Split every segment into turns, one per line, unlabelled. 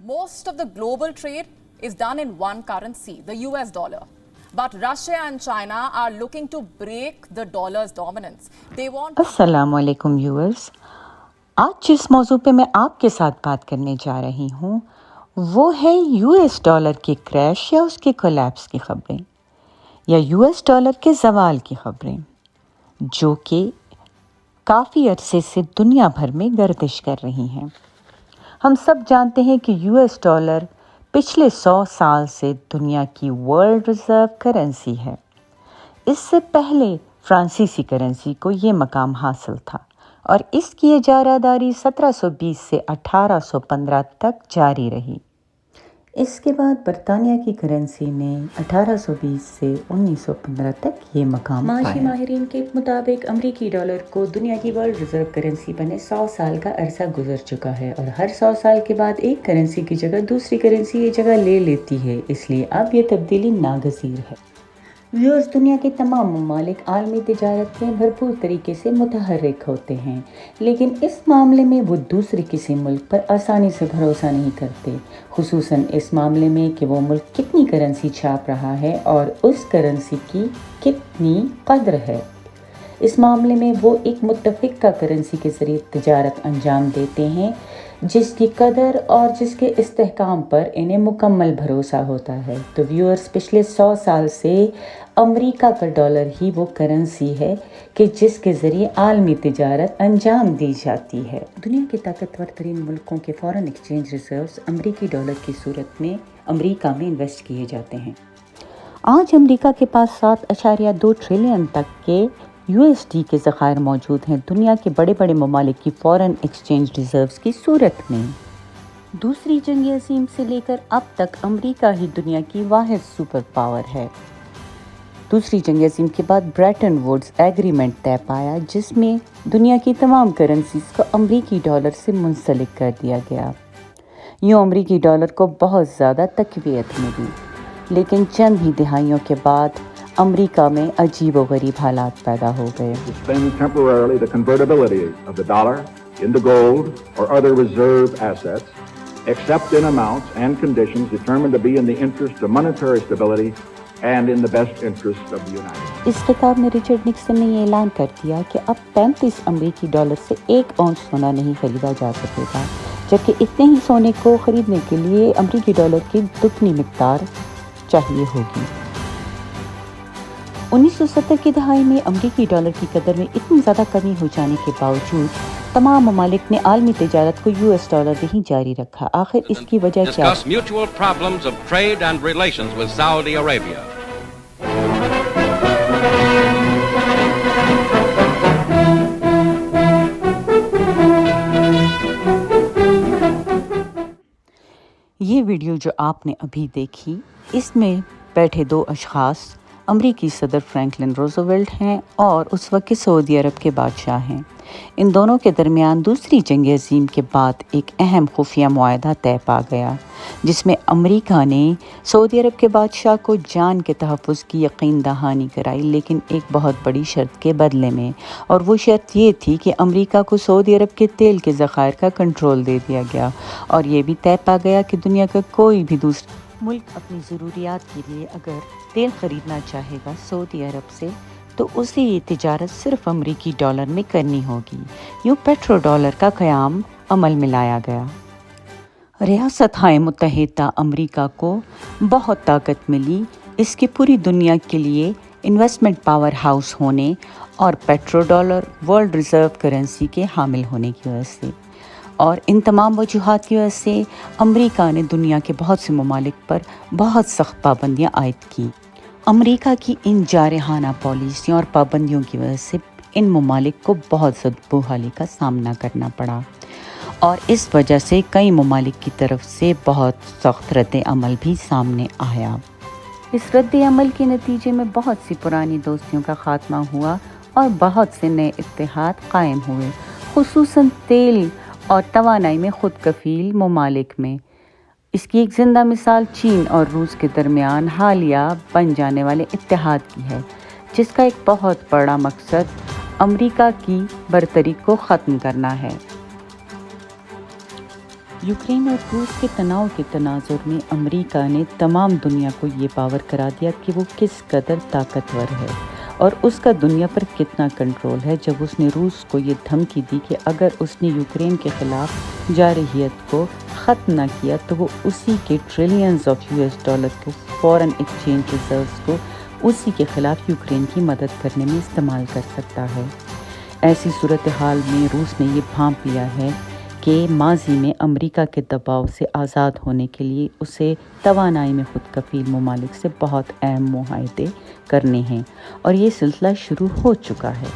Most of the global trade is done in one currency, the US dollar. But Russia and China are looking to break the dollar's dominance. They want
अस्सलाम वालेकुम viewers. आज जिस मौजू पे मैं आपके साथ बात करने जा रही हूँ वो है यूएस डॉलर की क्रैश या उसके कोलैप्स की खबरें, या यूएस डॉलर के ज़वाल की खबरें, जो कि काफ़ी अरसे से दुनिया भर में गर्दिश कर रही हैं। हम सब जानते हैं कि यूएस डॉलर पिछले 100 साल से दुनिया की वर्ल्ड रिज़र्व करेंसी है। इससे पहले फ्रांसीसी करेंसी को ये मकाम हासिल था और इसकी इजारादारी 1720 से 1815 तक जारी रही। इसके बाद बरतानिया की करेंसी ने 1820 से 1915 तक ये मकाम पाया। माशी माहिरीन के मुताबिक अमरीकी डॉलर को दुनिया की वर्ल्ड रिजर्व करेंसी बने 100 साल का अरसा गुजर चुका है और हर 100 साल के बाद एक करेंसी की जगह दूसरी करेंसी ये जगह ले लेती है, इसलिए अब ये तब्दीली नागज़ीर है। व्यूअर्स, दुनिया के तमाम ममालिक आलमी तिजारत में भरपूर तरीके से मुतहर्रिक होते हैं, लेकिन इस मामले में वो दूसरे किसी मुल्क पर आसानी से भरोसा नहीं करते, खुसूसन इस मामले में कि वो मुल्क कितनी करेंसी छाप रहा है और उस करेंसी की कितनी कदर है। इस मामले में वो एक मुत्तफ़िक़ा करेंसी के ज़रिए तिजारत अंजाम देते हैं जिसकी कदर और जिसके इस्तेहकाम पर इन्हें मुकम्मल भरोसा होता है। तो व्यूअर्स, पिछले 100 साल से अमेरिका का डॉलर ही वो करेंसी है कि जिसके ज़रिए आलमी तिजारत अंजाम दी जाती है। दुनिया के ताकतवर तरीन मुल्कों के फॉरेन एक्सचेंज रिजर्व्स अमेरिकी डॉलर की सूरत में अमेरिका में इन्वेस्ट किए जाते हैं। आज अमेरिका के पास 7.2 ट्रिलियन तक के यूएसडी के ज़खायर मौजूद हैं दुनिया के बड़े बड़े ममालिक की फॉरेन एक्सचेंज रिजर्व्स की सूरत में। दूसरी जंग अज़ीम से लेकर अब तक अमेरिका ही दुनिया की वाहिद सुपर पावर है। दूसरी जंग अज़ीम के बाद ब्रेटन वुड्स एग्रीमेंट तय पाया जिसमें दुनिया की तमाम करेंसीज़ को अमेरिकी डॉलर से मुंसलिक कर दिया गया। यूँ अमेरिकी डॉलर को बहुत ज़्यादा तक़वियत मिली, लेकिन चंद ही दिहाइयों के बाद अमेरिका में अजीब व गरीब हालात पैदा हो गए।
Suspend temporarily the convertibility of the dollar into gold or other reserve assets, except in amounts and conditions determined to be in the interest of monetary stability and in the best interest of the United States.
इस खिताब में Richard Nixon ने ये ऐलान कर दिया कि अब 35 अमेरिकी डॉलर से 1 औंस सोना नहीं खरीदा जा सकेगा, जबकि इतने ही सोने को खरीदने के लिए अमेरिकी डॉलर की दुगनी मिकदार चाहिए होगी। 1970 की दहाई में अमेरिकी डॉलर की कदर में इतनी ज़्यादा कमी हो जाने के बावजूद तमाम ममालिक ने आलमी तिजारत को यूएस डॉलर में ही जारी रखा। आखिर इसकी वजह क्या है?
Mutual problems of trade and relations with Saudi Arabia.
ये वीडियो जो आपने अभी देखी, इसमें बैठे 2 अशख़ास अमरीकी सदर फ्रैंकलिन रूज़वेल्ट हैं और उस वक्त के सऊदी अरब के बादशाह हैं। इन दोनों के दरमियान दूसरी जंग अज़ीम के बाद एक अहम खुफिया मुआहदा तय पा गया, जिसमें अमेरिका ने सऊदी अरब के बादशाह को जान के तहफ़्फ़ुज़ की यकीन दहानी कराई, लेकिन एक बहुत बड़ी शर्त के बदले में, और वो शर्त ये थी कि अमेरिका को सऊदी अरब के तेल के ज़खायर का कंट्रोल दे दिया गया और ये भी तय पा गया कि दुनिया का कोई भी दूसरा मुल्क अपनी ज़रूरियात के लिए अगर तेल ख़रीदना चाहेगा सऊदी अरब से तो उसे ये तिजारत सिर्फ अमेरिकी डॉलर में करनी होगी। यूँ पेट्रो डॉलर का क़याम अमल में लाया गया। रियासत-ए मुत्तहिदा अमेरिका को बहुत ताकत मिली इसके पूरी दुनिया के लिए इन्वेस्टमेंट पावर हाउस होने और petro dollar world reserve currency के हामिल होने की वजह से, और इन तमाम वजूहात की वजह से अमेरिका ने दुनिया के बहुत से ममालिक पर बहुत सख्त पाबंदियाँ आयद की। अमेरिका की इन जारहाना पॉलिसियों और पाबंदियों की वजह से इन ममालिक को बहुत ज़द्दोहाली का सामना करना पड़ा और इस वजह से कई ममालिक की तरफ से बहुत सख्त रद्द अमल भी सामने आया। इस रद्द अमल के नतीजे में बहुत सी पुरानी दोस्तियों का ख़ात्मा हुआ और बहुत से नए इत्तेहाद कायम हुए, खुसूसन तेल और तवानाई में खुद कफ़ील ममालिक में। इसकी एक ज़िंदा मिसाल चीन और रूस के दरमियान हालिया बन जाने वाले इत्तेहाद की है, जिसका एक बहुत बड़ा मकसद अमेरिका की बरतरी को ख़त्म करना है। यूक्रेन और रूस के तनाव के तनाजुर में अमेरिका ने तमाम दुनिया को ये पावर करा दिया कि वो किस कदर ताकतवर है और उसका दुनिया पर कितना कंट्रोल है, जब उसने रूस को ये धमकी दी कि अगर उसने यूक्रेन के ख़िलाफ़ जारहियत को ख़त्म ना किया तो वो उसी के ट्रिलियंस ऑफ US डॉलर को फॉरेन एक्सचेंज रिजर्व्स को उसी के ख़िलाफ़ यूक्रेन की मदद करने में इस्तेमाल कर सकता है। ऐसी सूरत हाल में रूस ने ये भांप लिया है कि माजी में अमेरिका के दबाव से आज़ाद होने के लिए उसे तवानाई में खुद कफील ममालिक से बहुत अहम मुआहदे करने हैं और ये सिलसिला शुरू हो चुका है।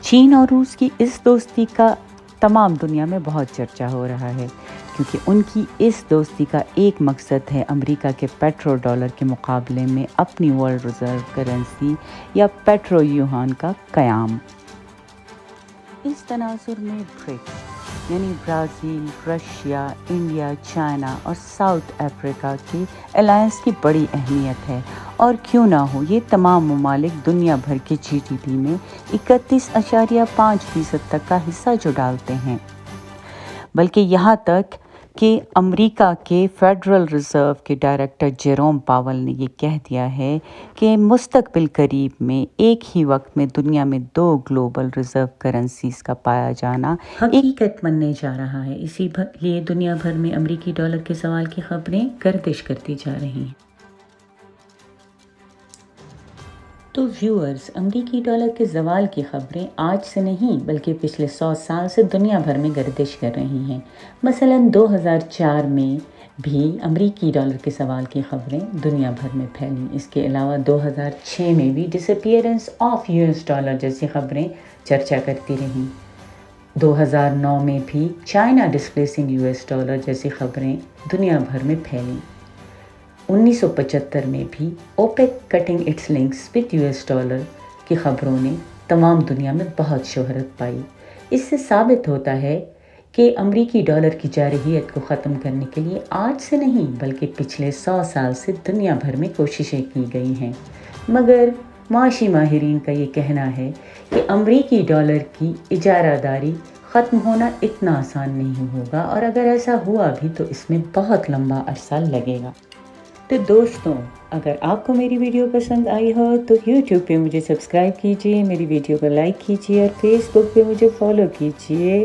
चीन और रूस की इस दोस्ती का तमाम दुनिया में बहुत चर्चा हो रहा है, क्योंकि उनकी इस दोस्ती का एक मकसद है अमेरिका के पेट्रो डॉलर के मुकाबले में अपनी वर्ल्ड रिज़र्व करेंसी या पेट्रो युआन का क़याम। इस तनाजुर में ब्रिक्स यानी ब्राज़ील, रशिया, इंडिया, चाइना और साउथ अफ्रीका की अलायंस की बड़ी अहमियत है, और क्यों ना हो, ये तमाम ममालिक दुनिया भर के GDP में 31.5% तक का हिस्सा जो डालते हैं। बल्कि यहाँ तक कि अमेरिका के फेडरल रिज़र्व के डायरेक्टर जेरोम पावल ने ये कह दिया है कि मुस्तकबिल करीब में एक ही वक्त में दुनिया में 2 ग्लोबल रिज़र्व करेंसीज का पाया जाना हकीकत बनने जा रहा है। इसीलिए दुनिया भर में अमेरिकी डॉलर के ज़वाल की खबरें गर्दिश करती जा रही हैं। तो व्यूअर्स, अमेरिकी डॉलर के ज़वाल की खबरें आज से नहीं बल्कि पिछले 100 साल से दुनिया भर में गर्दिश कर रही हैं। मसलन 2004 में भी अमेरिकी डॉलर के ज़वाल की खबरें दुनिया भर में फैलीं। इसके अलावा 2006 में भी डिसअपीयरेंस ऑफ US डॉलर जैसी खबरें चर्चा करती रहीं। 2009 में भी चाइना डिस्प्लेसिंग US डॉलर जैसी खबरें दुनिया भर में फैलीं। 1975 में भी OPEC cutting its links with US dollar की खबरों ने तमाम दुनिया में बहुत शोहरत पाई। इससे साबित होता है कि अमेरिकी डॉलर की जारहियत को ख़त्म करने के लिए आज से नहीं बल्कि पिछले 100 साल से दुनिया भर में कोशिशें की गई हैं। मगर माशी माहिरीन का ये कहना है कि अमेरिकी डॉलर की इजारादारी ख़त्म होना इतना आसान नहीं होगा, और अगर ऐसा हुआ भी तो इसमें बहुत लंबा अरसा लगेगा। तो दोस्तों, अगर आपको मेरी वीडियो पसंद आई हो तो YouTube पे मुझे सब्सक्राइब कीजिए, मेरी वीडियो को लाइक कीजिए और Facebook पे मुझे फॉलो कीजिए।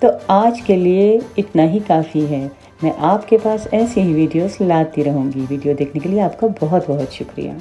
तो आज के लिए इतना ही काफ़ी है। मैं आपके पास ऐसी ही वीडियोस लाती रहूँगी। वीडियो देखने के लिए आपका बहुत बहुत शुक्रिया।